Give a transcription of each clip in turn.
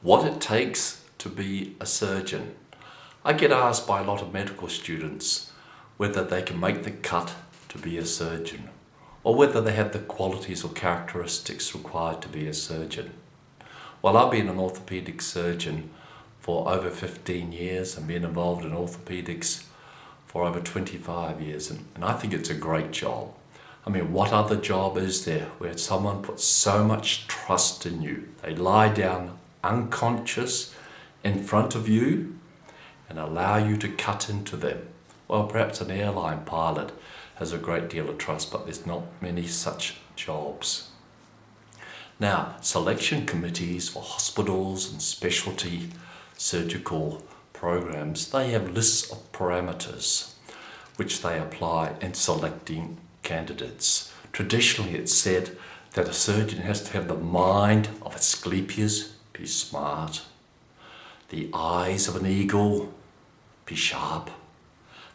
What it takes to be a surgeon. I get asked by a lot of medical students whether they can make the cut to be a surgeon, or whether they have the qualities or characteristics required to be a surgeon. Well, I've been an orthopedic surgeon for over 15 years and been involved in orthopedics for over 25 years, and I think it's a great job. I mean, what other job is there where someone puts so much trust in you? They lie down unconscious in front of you and allow you to cut into them. Well, perhaps an airline pilot has a great deal of trust, but there's not many such jobs. Now, selection committees for hospitals and specialty surgical programs, they have lists of parameters which they apply in selecting candidates. Traditionally, it's said that a surgeon has to have the mind of Asclepius, be smart, the eyes of an eagle, be sharp,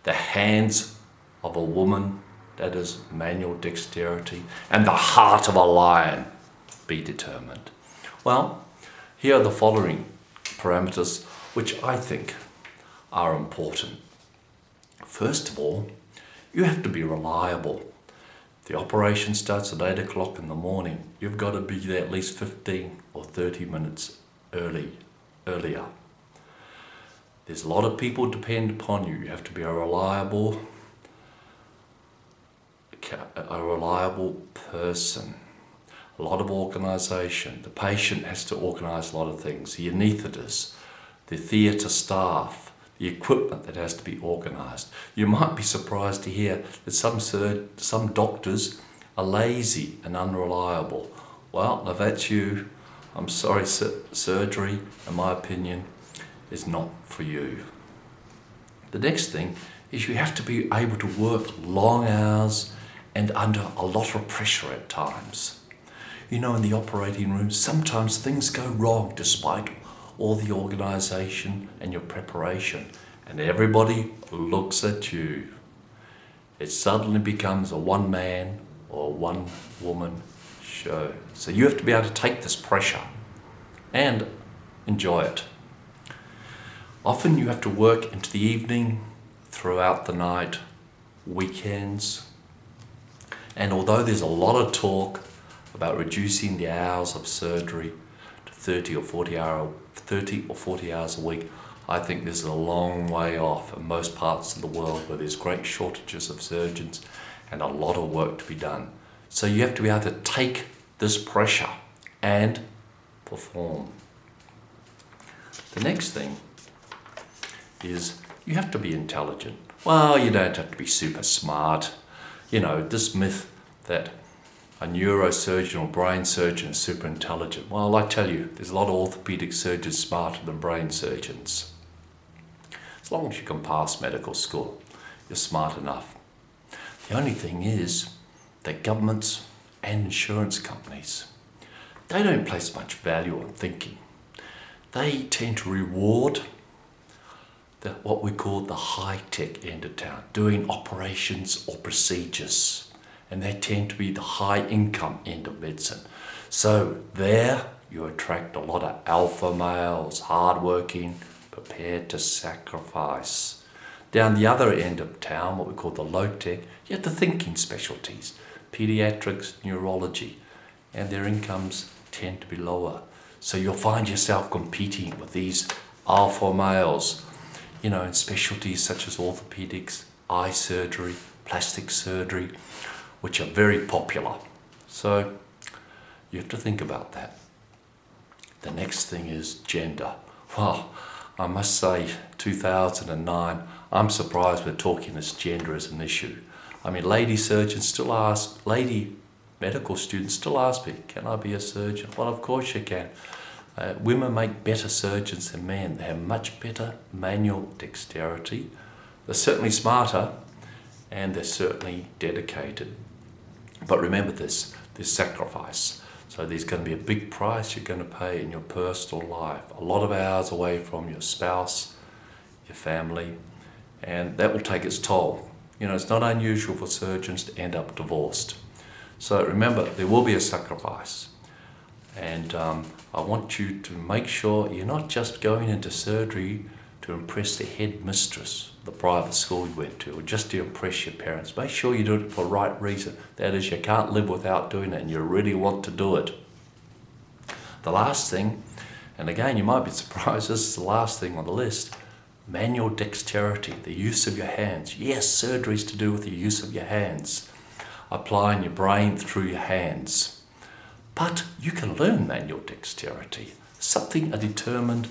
the hands of a woman, that is manual dexterity, and the heart of a lion, be determined. Well, here are the following parameters which I think are important. First of all, you have to be reliable. The operation starts at 8 o'clock in the morning. You've got to be there at least 15 or 30 minutes earlier. There's a lot of people depend upon you. You have to be a reliable person. A lot of organisation. The patient has to organise a lot of things. The anaesthetist, the theatre staff, the equipment that has to be organised. You might be surprised to hear that some doctors are lazy and unreliable. Well, if that's you, I'm sorry, surgery, in my opinion, is not for you. The next thing is you have to be able to work long hours and under a lot of pressure at times. You know, in the operating room, sometimes things go wrong despite all the organisation and your preparation, and everybody looks at you. It suddenly becomes a one-man or one-woman show. So you have to be able to take this pressure and enjoy it. Often you have to work into the evening, throughout the night, weekends, and although there's a lot of talk about reducing the hours of surgery to 30 or 40 hours a week, I think this is a long way off in most parts of the world where there's great shortages of surgeons and a lot of work to be done. So you have to be able to take this pressure and perform. The next thing is you have to be intelligent. Well, you don't have to be super smart. You know, this myth that a neurosurgeon or brain surgeon is super intelligent. Well, I tell you, there's a lot of orthopedic surgeons smarter than brain surgeons. As long as you can pass medical school, you're smart enough. The only thing is that governments and insurance companies, they don't place much value on thinking. They tend to reward what we call the high-tech end of town, doing operations or procedures. And they tend to be the high-income end of medicine. So there you attract a lot of alpha males, hardworking, prepared to sacrifice. Down the other end of town, what we call the low-tech, you have the thinking specialties, pediatrics, neurology, and their incomes tend to be lower. So you'll find yourself competing with these alpha males, you know, in specialties such as orthopedics, eye surgery, plastic surgery, which are very popular. So you have to think about that. The next thing is gender. Well, I must say, 2009, I'm surprised we're talking this gender as an issue. I mean, lady medical students still ask me, can I be a surgeon? Well, of course you can. Women make better surgeons than men. They have much better manual dexterity. They're certainly smarter and they're certainly dedicated. But remember this, there's sacrifice. So there's going to be a big price you're going to pay in your personal life. A lot of hours away from your spouse, your family, and that will take its toll. You know, it's not unusual for surgeons to end up divorced. So remember, there will be a sacrifice. And I want you to make sure you're not just going into surgery to impress the headmistress, the private school you went to, or just to impress your parents. Make sure you do it for the right reason. That is, you can't live without doing it and you really want to do it. The last thing, and again you might be surprised, this is the last thing on the list, manual dexterity, the use of your hands. Yes, surgery is to do with the use of your hands, applying your brain through your hands. But you can learn manual dexterity, something a determined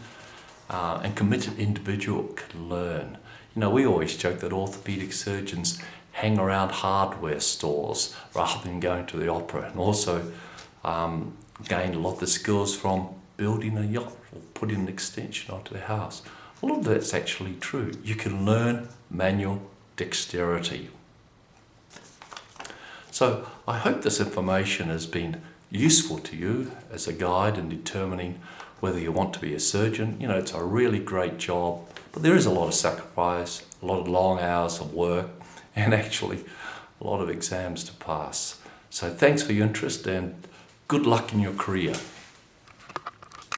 and committed individual can learn. You know, we always joke that orthopedic surgeons hang around hardware stores rather than going to the opera, and also gain a lot of the skills from building a yacht or putting an extension onto the house. A lot of that's actually true. You can learn manual dexterity. So I hope this information has been useful to you as a guide in determining whether you want to be a surgeon. You know, it's a really great job, but there is a lot of sacrifice, a lot of long hours of work, and actually a lot of exams to pass. So thanks for your interest and good luck in your career.